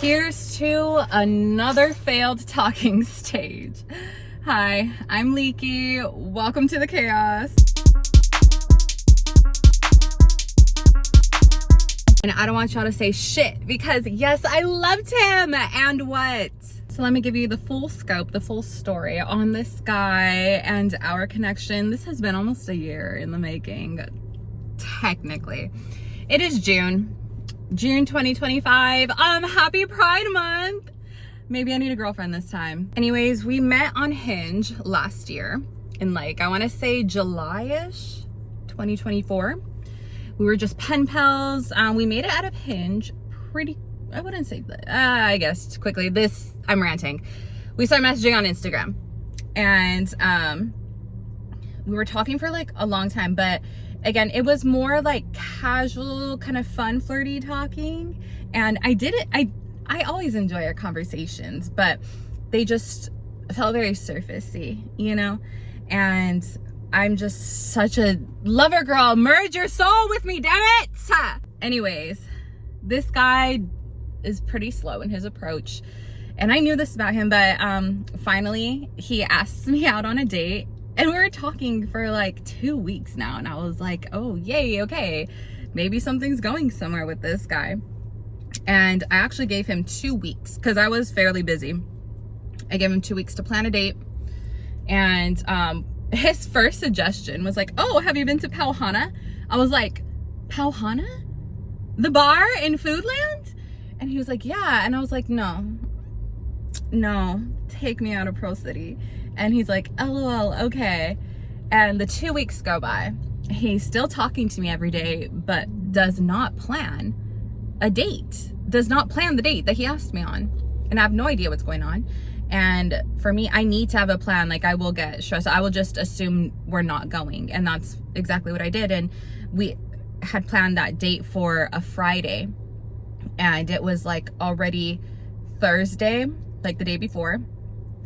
Here's to another failed talking stage. Hi, I'm Leaky. Welcome to the chaos. And I don't want y'all to say shit because yes, I loved him. And what? So let me give you the full scope, the full story on this guy and our connection. This has been almost a year in the making, technically. It is June 2025. Happy Pride Month. Maybe I need a girlfriend this time. Anyways, we met on Hinge last year in like, I want to say July-ish, 2024. We were just pen pals. We made it out of Hinge pretty, I wouldn't say that, I guess quickly. I'm ranting. We started messaging on Instagram and we were talking for like a long time, but again, it was more like casual, kind of fun, flirty talking. And I always enjoy our conversations, but they just felt very surfacey, you know? And I'm just such a lover girl. Merge your soul with me, damn it! Anyways, this guy is pretty slow in his approach. And I knew this about him, but finally he asked me out on a date. And we were talking for like 2 weeks now. And I was like, oh, yay, okay. Maybe something's going somewhere with this guy. And I actually gave him 2 weeks because I was fairly busy. I gave him 2 weeks to plan a date. And his first suggestion was like, oh, have you been to Pauhana? I was like, Pauhana? The bar in Foodland? And he was like, yeah. And I was like, no, take me out of Pro City. And he's like, LOL, okay. And the 2 weeks go by. He's still talking to me every day, but does not plan a date. Does not plan the date that he asked me on. And I have no idea what's going on. And for me, I need to have a plan. Like I will get stressed. I will just assume we're not going. And that's exactly what I did. And we had planned that date for a Friday. And it was like already Thursday, like the day before.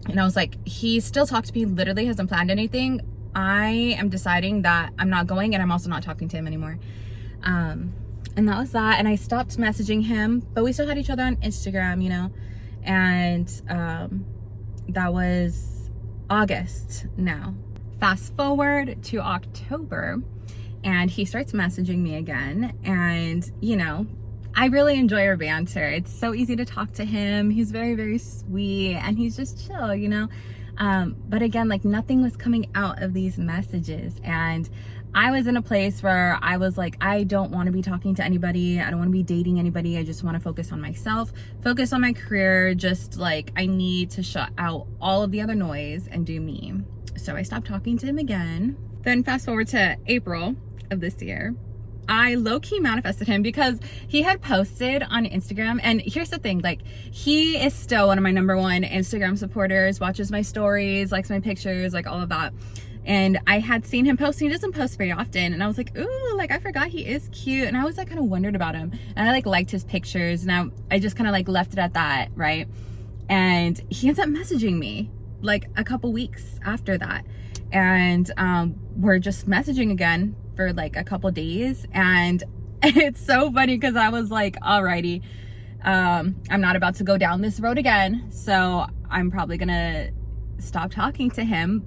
And I was like, he still talked to me, literally hasn't planned anything. I am deciding that I'm not going and I'm also not talking to him anymore. And that was that. And I stopped messaging him, but we still had each other on Instagram, you know. And that was August now. Fast forward to October and he starts messaging me again. And, you know, I really enjoy our banter. It's so easy to talk to him. He's very, very sweet and he's just chill, you know? But again, like nothing was coming out of these messages. And I was in a place where I was like, I don't want to be talking to anybody. I don't want to be dating anybody. I just want to focus on myself, focus on my career. Just like, I need to shut out all of the other noise and do me. So I stopped talking to him again. Then fast forward to April of this year. I low-key manifested him because he had posted on Instagram. And here's the thing, like he is still one of my #1 Instagram supporters, watches my stories, likes my pictures, like all of that. And I had seen him post, he doesn't post very often. And I was like, ooh, like I forgot he is cute. And I was like kind of wondered about him. And I like liked his pictures. And I just kind of like left it at that, right? And he ends up messaging me like a couple weeks after that. And we're just messaging again for like a couple days. And it's so funny because I was like, alrighty, I'm not about to go down this road again. So I'm probably gonna stop talking to him.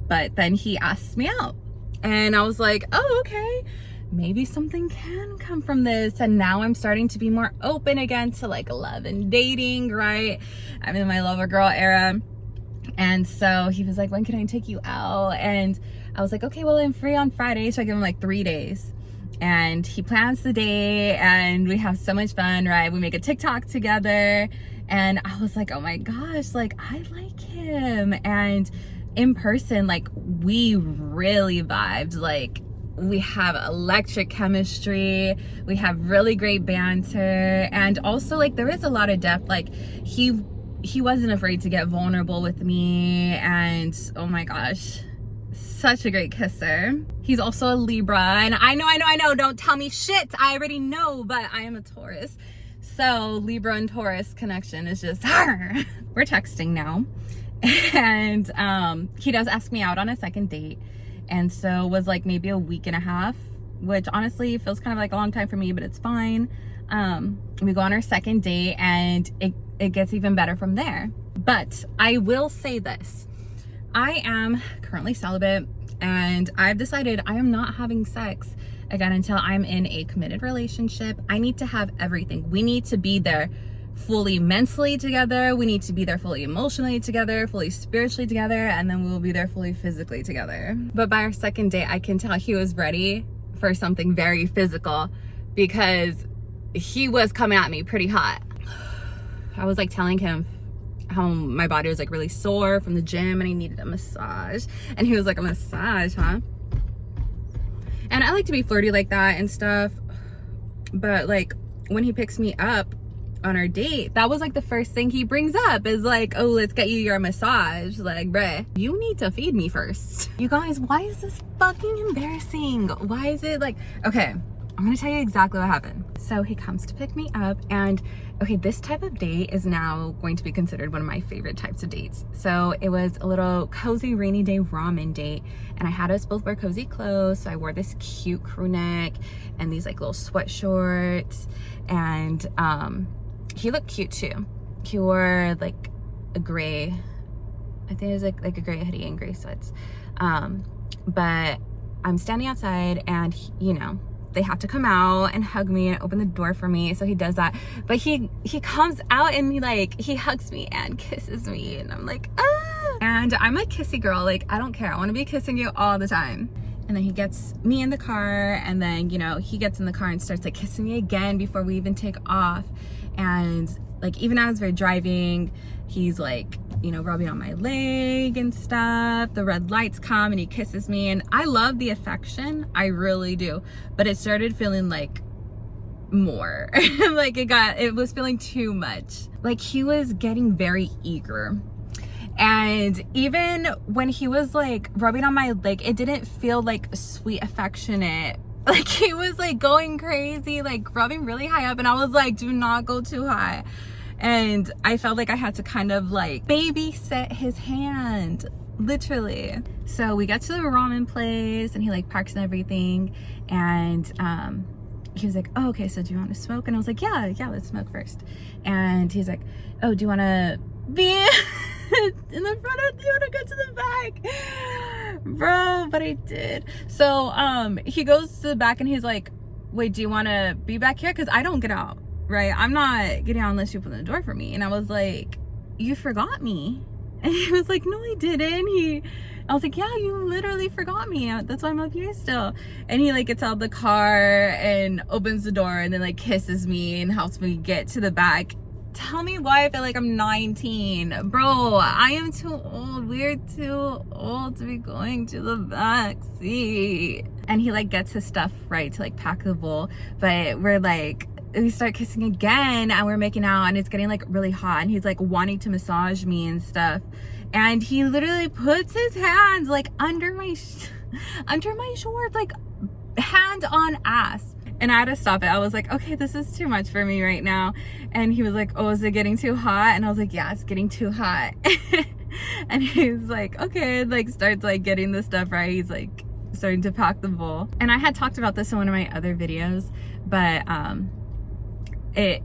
But then he asked me out and I was like, oh, okay, maybe something can come from this. And now I'm starting to be more open again to like love and dating, right? I'm in my lover girl era. And so he was like, when can I take you out? And I was like, okay, well, I'm free on Friday. So I give him like 3 days and he plans the day and we have so much fun, right? We make a TikTok together and I was like, oh my gosh, like I like him. And in person, like we really vibed. Like we have electric chemistry, we have really great banter. And also like there is a lot of depth. Like he wasn't afraid to get vulnerable with me. And oh my gosh, such a great kisser. He's also a Libra. And I know, don't tell me shit. I already know, but I am a Taurus. So Libra and Taurus connection is just, we're texting now. And he does ask me out on a second date. And so was like maybe a week and a half, which honestly feels kind of like a long time for me, but it's fine. We go on our second date, and it gets even better from there. But I will say this, I am currently celibate, and I've decided I am not having sex again until I'm in a committed relationship. I need to have everything. We need to be there fully mentally together, we need to be there fully emotionally together, fully spiritually together, and then we will be there fully physically together. But by our second date, I can tell he was ready for something very physical, because he was coming at me pretty hot. I was like telling him how my body was like really sore from the gym and I needed a massage, and he was like, a massage, huh? And I like to be flirty like that and stuff, but like when he picks me up on our date, that was like the first thing he brings up is like, oh, let's get you your massage. Like, bruh, you need to feed me first. You guys, why is this fucking embarrassing? Why is it like, okay, I'm gonna tell you exactly what happened. So he comes to pick me up, and okay, this type of date is now going to be considered one of my favorite types of dates. So it was a little cozy rainy day ramen date, and I had us both wear cozy clothes. So I wore this cute crew neck and these like little sweat shorts, and he looked cute too. He wore like a gray, I think it was like a gray hoodie and gray sweats. But I'm standing outside, and you know, they have to come out and hug me and open the door for me. So he does that, but he comes out and he hugs me and kisses me, and I'm like, ah. And I'm a kissy girl, like I don't care, I want to be kissing you all the time. And then he gets me in the car, and then, you know, he gets in the car and starts like kissing me again before we even take off. And like even as we're driving, he's like, you know, rubbing on my leg and stuff. The red lights come and he kisses me, and I love the affection, I really do, but it started feeling like more like it was feeling too much. Like he was getting very eager, and even when he was like rubbing on my leg, it didn't feel like sweet affectionate. Like he was like going crazy, like rubbing really high up, and I was like, do not go too high. And I felt like I had to kind of like babysit his hand, literally. So we got to the ramen place, and he like parks and everything, and he was like, oh, okay, so do you want to smoke? And I was like, yeah, let's smoke first. And he's like, oh, do you want to be in the front, or do you want to go to the back? Bro, but I did. So he goes to the back, and he's like, wait, do you want to be back here? Because I don't get out, right? I'm not getting out unless you open the door for me. And I was like, you forgot me. And he was like, no, I didn't. I was like, yeah, you literally forgot me. That's why I'm up here still. And he like gets out of the car and opens the door, and then like kisses me and helps me get to the back. Tell me why I feel like I'm 19. Bro, I am too old. We're too old to be going to the back seat. And he like gets his stuff right to like pack the bowl. But we start kissing again, and we're making out, and it's getting like really hot, and he's like wanting to massage me and stuff. And he literally puts his hands like under my shorts, like hand on ass. And I had to stop it. I was like, okay, this is too much for me right now. And he was like, oh, is it getting too hot? And I was like, yeah, it's getting too hot. And he's like, okay, like starts like getting the stuff right. He's like starting to pack the bowl. And I had talked about this in one of my other videos, but it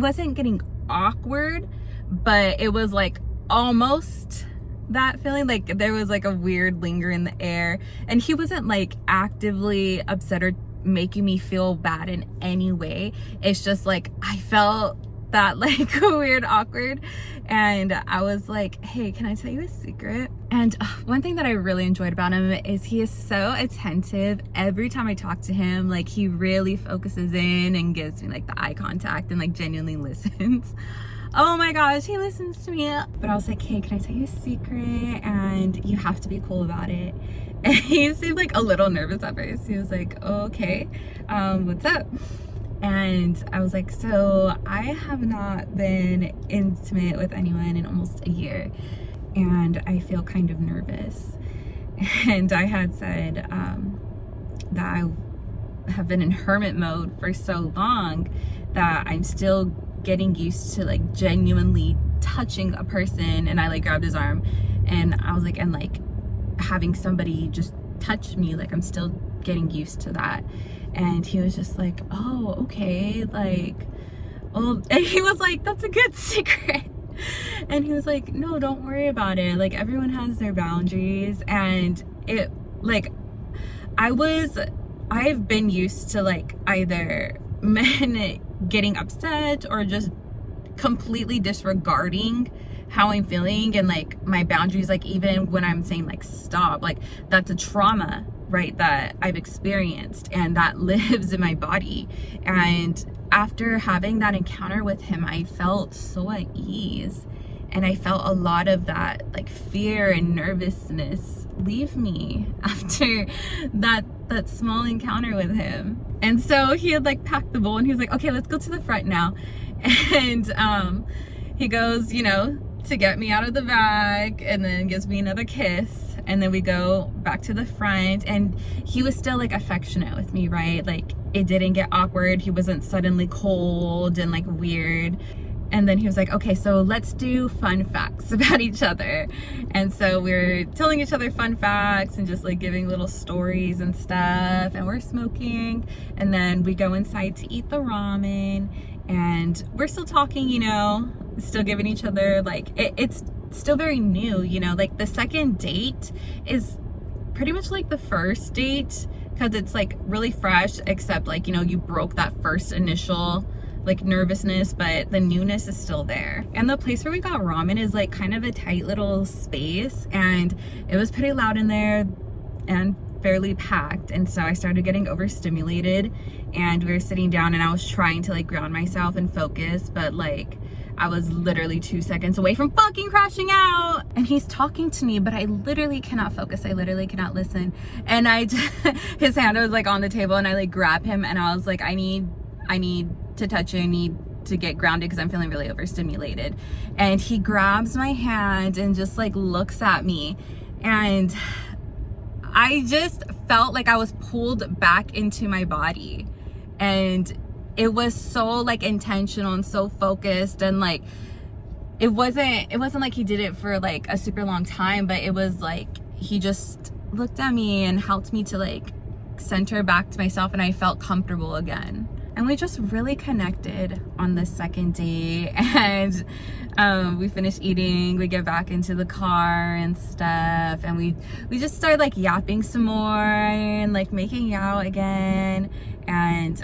wasn't getting awkward, but it was like almost that feeling, like there was like a weird linger in the air, and he wasn't like actively upset or making me feel bad in any way. It's just like I felt that like weird awkward, and I was like, hey, can I tell you a secret? And one thing that I really enjoyed about him is he is so attentive. Every time I talk to him, like he really focuses in and gives me like the eye contact and like genuinely listens. Oh my gosh, he listens to me. But I was like, hey, can I tell you a secret? And you have to be cool about it. And he seemed like a little nervous at first. He was like, oh, okay, what's up? And I was like, so I have not been intimate with anyone in almost a year, and I feel kind of nervous. And I had said that I have been in hermit mode for so long that I'm still getting used to like genuinely touching a person. And I like grabbed his arm, and I was like, and like having somebody just touch me, like I'm still getting used to that. And he was just like, oh, okay, like, oh, and he was like, that's a good secret. And he was like, no, don't worry about it. Like, everyone has their boundaries. And it, like, I've been used to like either men getting upset or just completely disregarding how I'm feeling and like my boundaries. Like, even when I'm saying like stop, like that's a trauma, right, that I've experienced and that lives in my body. And after having that encounter with him, I felt so at ease, and I felt a lot of that like fear and nervousness leave me after that small encounter with him. And so he had like packed the bowl and he was like, okay, let's go to the front now. And he goes, you know, to get me out of the bag, and then gives me another kiss, and then we go back to the front. And he was still like affectionate with me, right? Like, it didn't get awkward. He wasn't suddenly cold and like weird. And then he was like, okay, so let's do fun facts about each other. And so we're telling each other fun facts and just like giving little stories and stuff, and we're smoking. And then we go inside to eat the ramen, and we're still talking, you know, still giving each other like, it's still very new, you know, like the second date is pretty much like the first date, because it's like really fresh, except like, you know, you broke that first initial like nervousness, but the newness is still there. And the place where we got ramen is like kind of a tight little space, and it was pretty loud in there and fairly packed. And so I started getting overstimulated, and we were sitting down and I was trying to like ground myself and focus, but like I was literally 2 seconds away from fucking crashing out. And he's talking to me, but I literally cannot focus. I literally cannot listen. And his hand was like on the table, and I like grab him, and I was like, I need to touch you. I need to get grounded because I'm feeling really overstimulated. And he grabs my hand and just like looks at me, and I just felt like I was pulled back into my body. And it was so like intentional and so focused, and like it wasn't like he did it for like a super long time, but it was like he just looked at me and helped me to like center back to myself, and I felt comfortable again. And we just really connected on the second day. And we finished eating, we get back into the car and stuff, and we just started like yapping some more and like making out again. And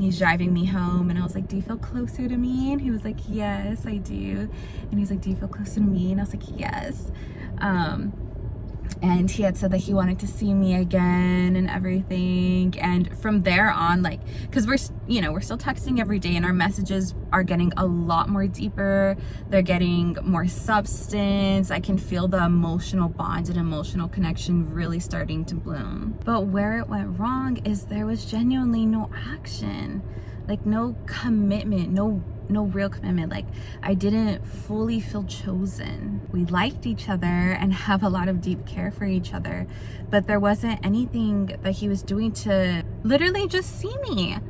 he's driving me home, and I was like, do you feel closer to me? And he was like, yes, I do. And he's like, do you feel closer to me? And I was like, yes. And he had said that he wanted to see me again and everything. And from there on, like, because we're still texting every day, and our messages are getting a lot more deeper. They're getting more substance. I can feel the emotional bond and emotional connection really starting to bloom. But where it went wrong is there was genuinely no action, like no commitment, no real commitment. Like, I didn't fully feel chosen. We liked each other and have a lot of deep care for each other, but there wasn't anything that he was doing to literally just see me.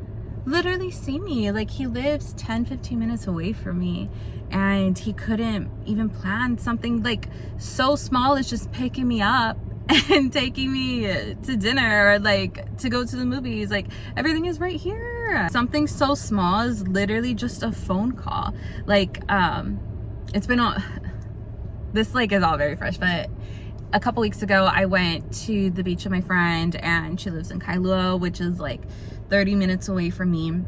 Like, he lives 10-15 minutes away from me, and he couldn't even plan something like so small as just picking me up and taking me to dinner, or like to go to the movies. Like, everything is right here. Something so small is literally just a phone call. Like, it's been all, this like is all very fresh, but a couple weeks ago I went to the beach with my friend, and she lives in Kailua, which is like 30 minutes away from me.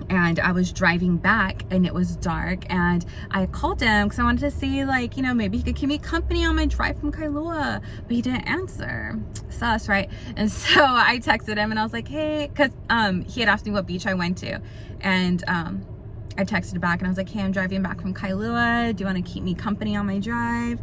And I was driving back, and it was dark, and I called him because I wanted to see, like, you know, maybe he could keep me company on my drive from Kailua, but he didn't answer. Sus, right? And so I texted him, and I was like, hey, because he had asked me what beach I went to, and I texted back, and I was like, hey, I'm driving back from Kailua. Do you want to keep me company on my drive?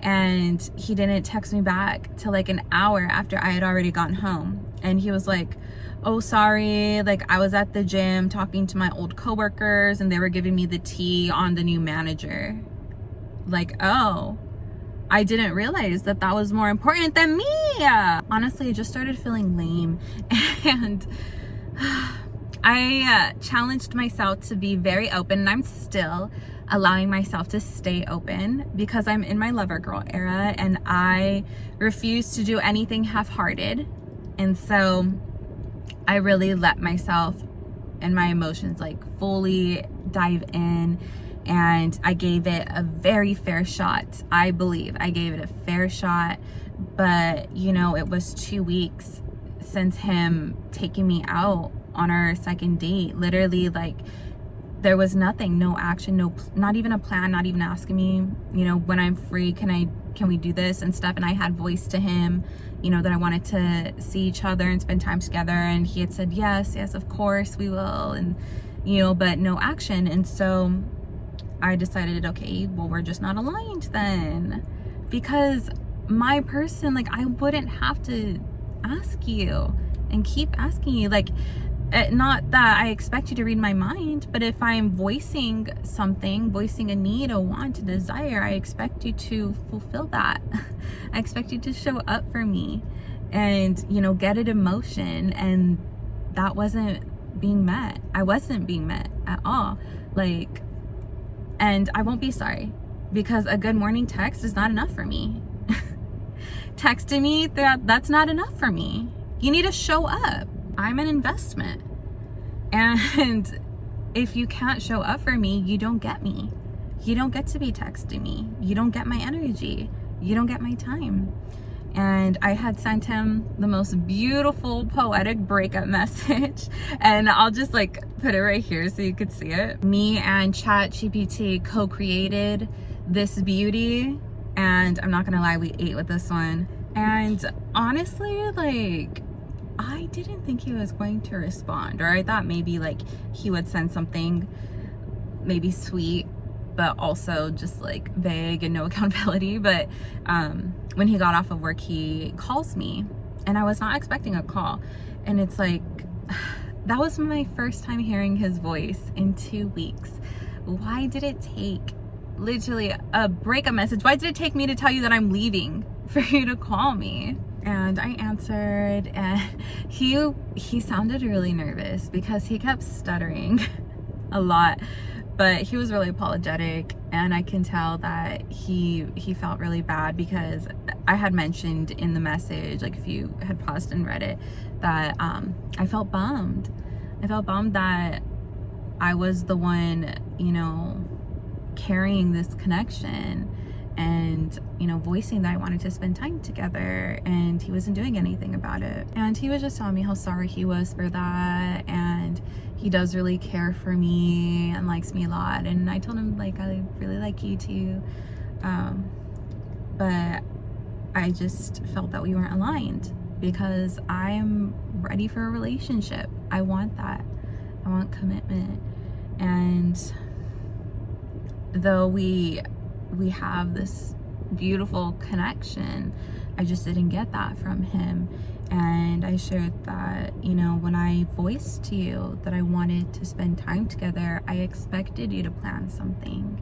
And he didn't text me back till like an hour after I had already gotten home. And he was like, oh, sorry, like I was at the gym talking to my old coworkers, and they were giving me the tea on the new manager. Like, oh, I didn't realize that that was more important than me. Honestly, I just started feeling lame, and I challenged myself to be very open, and I'm still allowing myself to stay open because I'm in my lover girl era, and I refuse to do anything half-hearted. And so I really let myself and my emotions like fully dive in, and I gave it a very fair shot. I believe I gave it a fair shot, but you know, it was 2 weeks since him taking me out on our second date. Literally, like, there was nothing, no action, not even a plan, not even asking me, you know, when I'm free, can we do this and stuff. And I had voiced to him, you know, that I wanted to see each other and spend time together, and he had said yes, of course we will, and you know, but no action. And so I decided, okay, well, we're just not aligned then, because my person, like, I wouldn't have to ask you and keep asking you, like, not that I expect you to read my mind, but if I'm voicing something, voicing a need, a want, a desire, I expect you to fulfill that. I expect you to show up for me and, you know, get an emotion. And that wasn't being met. I wasn't being met at all. Like, and I won't be sorry, because a good morning text is not enough for me. Texting me, that's not enough for me. You need to show up. I'm an investment. And if you can't show up for me, you don't get me. You don't get to be texting me. You don't get my energy. You don't get my time. And I had sent him the most beautiful poetic breakup message. And I'll just like put it right here so you could see it. Me and ChatGPT co-created this beauty. And I'm not gonna lie, we ate with this one. And honestly, like, I didn't think he was going to respond, or I thought maybe like he would send something maybe sweet, but also just like vague and no accountability. But when he got off of work, he calls me, and I was not expecting a call. And it's like, that was my first time hearing his voice in 2 weeks. Why did it take literally a breakup message? Why did it take me to tell you that I'm leaving for you to call me? And I answered, and he sounded really nervous because he kept stuttering a lot, but he was really apologetic. And I can tell that he felt really bad, because I had mentioned in the message, like if you had paused and read it, that I felt bummed. I felt bummed that I was the one, you know, carrying this connection and, you know, voicing that I wanted to spend time together, and he wasn't doing anything about it. And he was just telling me how sorry he was for that, and he does really care for me and likes me a lot. And I told him, like, I really like you too, but I just felt that we weren't aligned, because I'm ready for a relationship. I want that. I want commitment. And though we have this beautiful connection, I just didn't get that from him. And I shared that, you know, when I voiced to you that I wanted to spend time together, I expected you to plan something,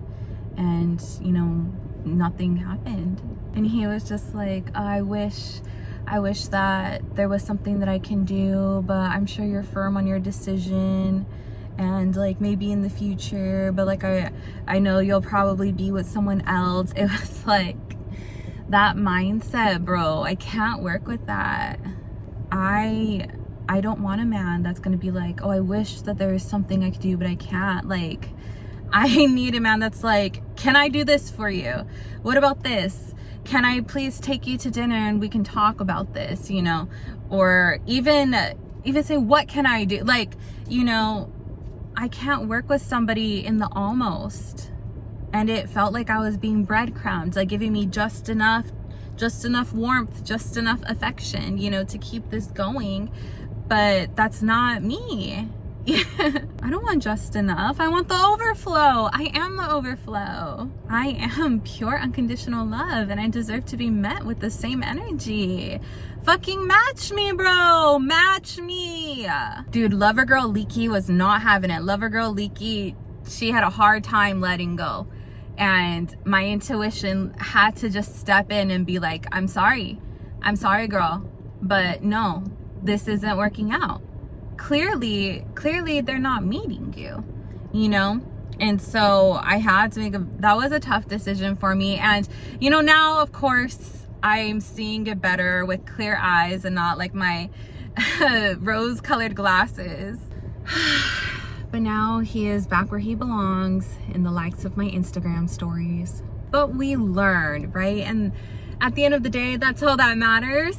and, you know, nothing happened. And he was just like, oh, I wish that there was something that I can do, but I'm sure you're firm on your decision, and like maybe in the future, but like I know you'll probably be with someone else. It was like that mindset, bro. I can't work with that. I don't want a man that's gonna be like, oh, I wish that there was something I could do, but I can't. Like, I need a man that's like, can I do this for you? What about this? Can I please take you to dinner and we can talk about this, you know? Or even say, what can I do? Like, you know, I can't work with somebody in the almost. And it felt like I was being breadcrumbed, like giving me just enough warmth, just enough affection, you know, to keep this going. But that's not me. I don't want just enough. I want the overflow. I am the overflow. I am pure unconditional love, and I deserve to be met with the same energy. Fucking match me, bro. Match me. Dude, Lover Girl Leaky was not having it. Lover Girl Leaky, she had a hard time letting go. And my intuition had to just step in and be like, I'm sorry, girl, but no, this isn't working out. Clearly they're not meeting you, you know? And so I had to that was a tough decision for me. And, you know, now, of course, I'm seeing it better with clear eyes and not like my rose-colored glasses. But now he is back where he belongs, in the likes of my Instagram stories. But we learn, right? And at the end of the day, that's all that matters.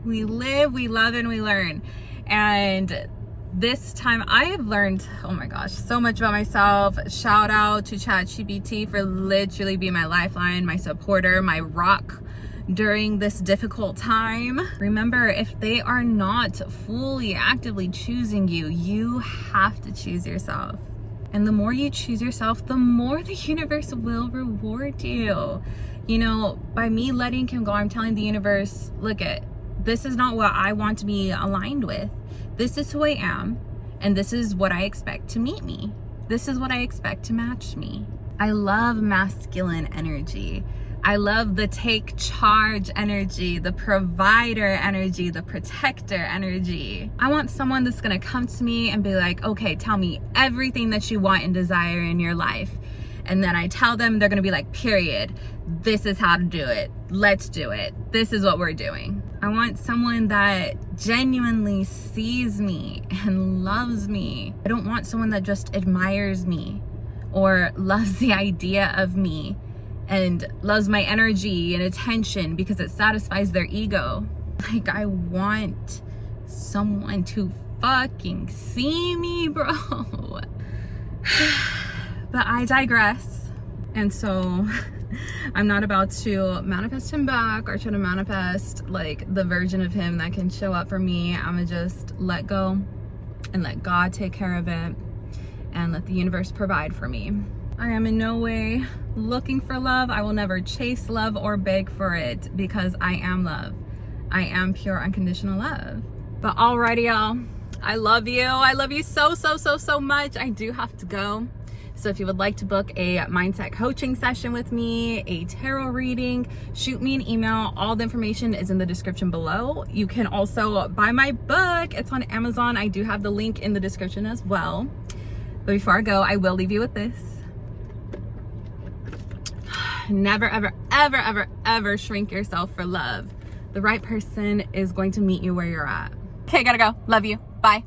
We live, we love, and we learn. And this time I have learned, oh my gosh, so much about myself. Shout out to ChatGPT for literally being my lifeline, my supporter, my rock during this difficult time. Remember, if they are not fully actively choosing you, you have to choose yourself. And the more you choose yourself, the more the universe will reward you. You know, by me letting him go, I'm telling the universe, look, this is not what I want to be aligned with. This is who I am, and this is what I expect to meet me. This is what I expect to match me. I love masculine energy. I love the take charge energy, the provider energy, the protector energy. I want someone that's gonna come to me and be like, okay, tell me everything that you want and desire in your life. And then I tell them, they're gonna be like, period. This is how to do it. Let's do it. This is what we're doing. I want someone that genuinely sees me and loves me. I don't want someone that just admires me or loves the idea of me and loves my energy and attention because it satisfies their ego. Like, I want someone to fucking see me, bro. But I digress. And so I'm not about to manifest him back or try to manifest like the version of him that can show up for me. I'm gonna just let go and let God take care of it and let the universe provide for me. I am in no way looking for love. I will never chase love or beg for it because I am love. I am pure unconditional love. But alrighty, y'all. I love you. I love you so, so, so, so much. I do have to go. So if you would like to book a mindset coaching session with me, a tarot reading, shoot me an email. All the information is in the description below. You can also buy my book. It's on Amazon. I do have the link in the description as well. But before I go, I will leave you with this. Never, ever, ever, ever, ever shrink yourself for love. The right person is going to meet you where you're at. Okay, gotta go. Love you. Bye.